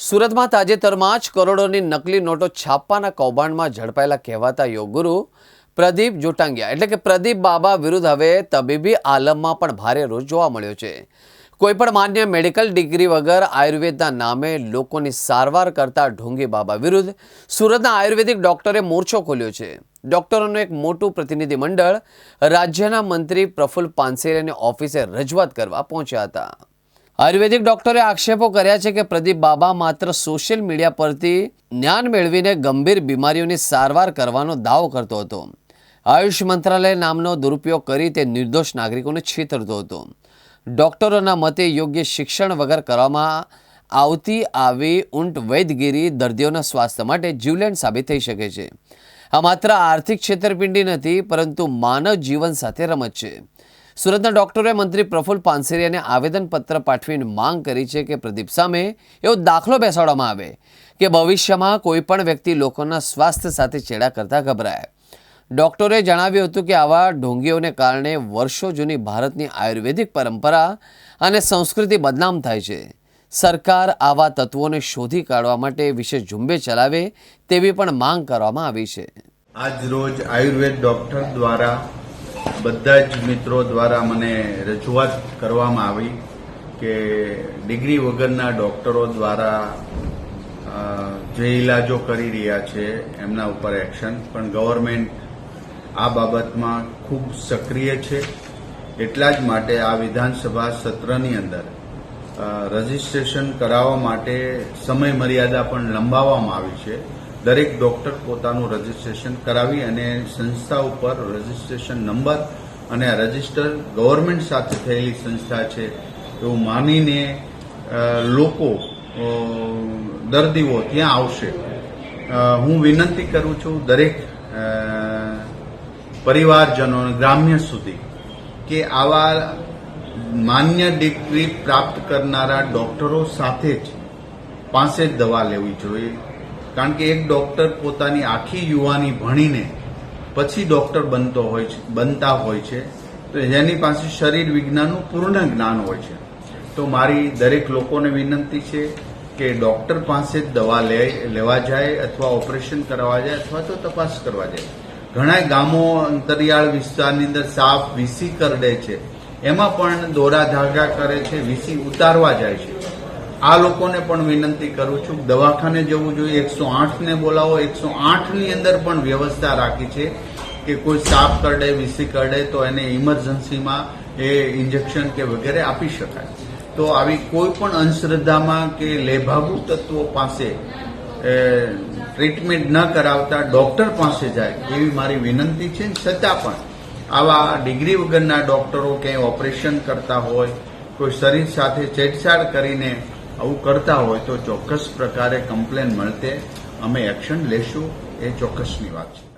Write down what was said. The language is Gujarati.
સુરતમાં તાજેતરમાં જ કરોડોની નકલી નોટો છાપવાના કૌભાંડમાં ઝડપાયેલા કહેવાતા યોગગુરુ પ્રદીપ જોટાંગિયા એટલે કે પ્રદીપ બાબા વિરુદ્ધ હવે તબીબી આલમમાં પણ ભારે રોષ જોવા મળ્યો છે। કોઈપણ માન્ય મેડિકલ ડિગ્રી વગર આયુર્વેદના નામે લોકોની સારવાર કરતા ઢોંગી બાબા વિરુદ્ધ સુરતના આયુર્વેદિક ડોક્ટરે મોરચો ખોલ્યો છે। ડોક્ટરોનું એક મોટું પ્રતિનિધિ મંડળ રાજ્યના મંત્રી પ્રફુલ્લ પાનસેરિયાની ઓફિસે રજૂઆત કરવા પહોંચ્યા હતા। આયુર્વેદિક ડોક્ટરે આક્ષેપો કર્યા છે કે પ્રદીપ બાબા માત્ર સોશિયલ મીડિયા પરથી જ્ઞાન મેળવીને ગંભીર બીમારીઓની સારવાર કરવાનો દાવો કરતો હતો। આયુષ મંત્રાલય નામનો દુરુપયોગ કરી તે નિર્દોષ નાગરિકોને છેતરતો હતો। ડોક્ટરોના મતે યોગ્ય શિક્ષણ વગર કરવામાં આવતી આવી ઊંટ વૈદગીરી દર્દીઓના સ્વાસ્થ્ય માટે જીવલેણ સાબિત થઈ શકે છે। આ માત્ર આર્થિક છેતરપિંડી નથી, પરંતુ માનવ જીવન સાથે રમત છે। સુરતના ડોક્ટરોએ મંત્રી પ્રફુલ્લ પાનસેરિયાને આવેદનપત્ર પાઠવીને માંગ કરી છે કે પ્રદીપ સામે એવો દાખલો બેસાડવામાં આવે કે ભવિષ્યમાં કોઈપણ વ્યક્તિ લોકોના સ્વાસ્થ્ય સાથે ચેડા કરતા ગભરાય। ડોક્ટરોએ જણાવ્યું હતું કે આવા ઢોંગીઓને કારણે વર્ષો જૂની ભારતની આયુર્વેદિક પરંપરા અને સંસ્કૃતિ બદનામ થાય છે। સરકાર આવા તત્વોને શોધી કાઢવા માટે વિશેષ ઝુંબેશ ચલાવે તેવી પણ માંગ કરવામાં આવી છે। આજ રોજ આયુર્વેદ ડોક્ટર દ્વારા બધા જ મિત્રો દ્વારા મને રજૂઆત કરવામાં આવી કે ડિગ્રી વગરના ડોક્ટરો દ્વારા જે ઇલાજો કરી રહ્યા છે એમના ઉપર એક્શન, પણ ગવર્મેન્ટ આ બાબતમાં ખૂબ સક્રિય છે। એટલા જ માટે આ વિધાનસભા સત્રની અંદર રજીસ્ટ્રેશન કરાવવા માટે સમય મર્યાદા પણ લંબાવવામાં આવી છે। દરેક ડોક્ટર પોતાનું રજીસ્ટ્રેશન કરાવી અને સંસ્થા ઉપર રજીસ્ટ્રેશન નંબર અને આ રજીસ્ટર ગવર્મેન્ટ સાથે થયેલી સંસ્થા છે એવું માનીને લોકો દર્દીઓ ત્યાં આવશે। હું વિનંતી કરું છું દરેક પરિવારજનો ગ્રામ્ય સુધી કે આવા માન્ય ડિગ્રી પ્રાપ્ત કરનારા ડોક્ટરો સાથે જ પાસે જ દવા લેવી જોઈએ, કારણ કે એક ડોક્ટર પોતાની આખી યુવાની ભણીને પછી ડોક્ટર બનતા હોય છે, તો જેની પાસે શરીર વિજ્ઞાનનું પૂર્ણ જ્ઞાન હોય છે। તો મારી દરેક લોકોને વિનંતી છે કે ડોક્ટર પાસે જ દવા લેવા જાય અથવા ઓપરેશન કરવા જાય અથવા તો તપાસ કરવા જાય। ઘણા ગામો અંતરિયાળ વિસ્તારની અંદર સાપ વીસી કરડે છે, એમાં પણ દોરા ધાગા કરે છે, વીસી ઉતારવા જાય છે। આ લોકોને પણ વિનંતી કરું છું કે દવાખાને જવું જોઈએ, 108 ને બોલાવો। 108 ની અંદર પણ વ્યવસ્થા રાખી છે કે કોઈ સાપ કરડે, વીસી કરડે તો એને ઇમરજન્સીમાં એ ઇન્જેક્શન કે વગેરે આપી શકાય। તો આવી કોઈ પણ અંધશ્રદ્ધામાં કે લેભાગુ તત્વો પાસે ટ્રીટમેન્ટ ન કરાવતા ડોક્ટર પાસે જાય એવી મારી વિનંતી છે। છતાં પણ આવા ડિગ્રી વગરના ડોક્ટરો ક્યાંય ઓપરેશન કરતા હોય, કોઈ શરીર સાથે છેડછાડ કરીને આવું કરતા હોય તો ચોક્કસ પ્રકારે કમ્પ્લેન મળતે અમે એક્શન લેશું, એ ચોક્કસની વાત છે।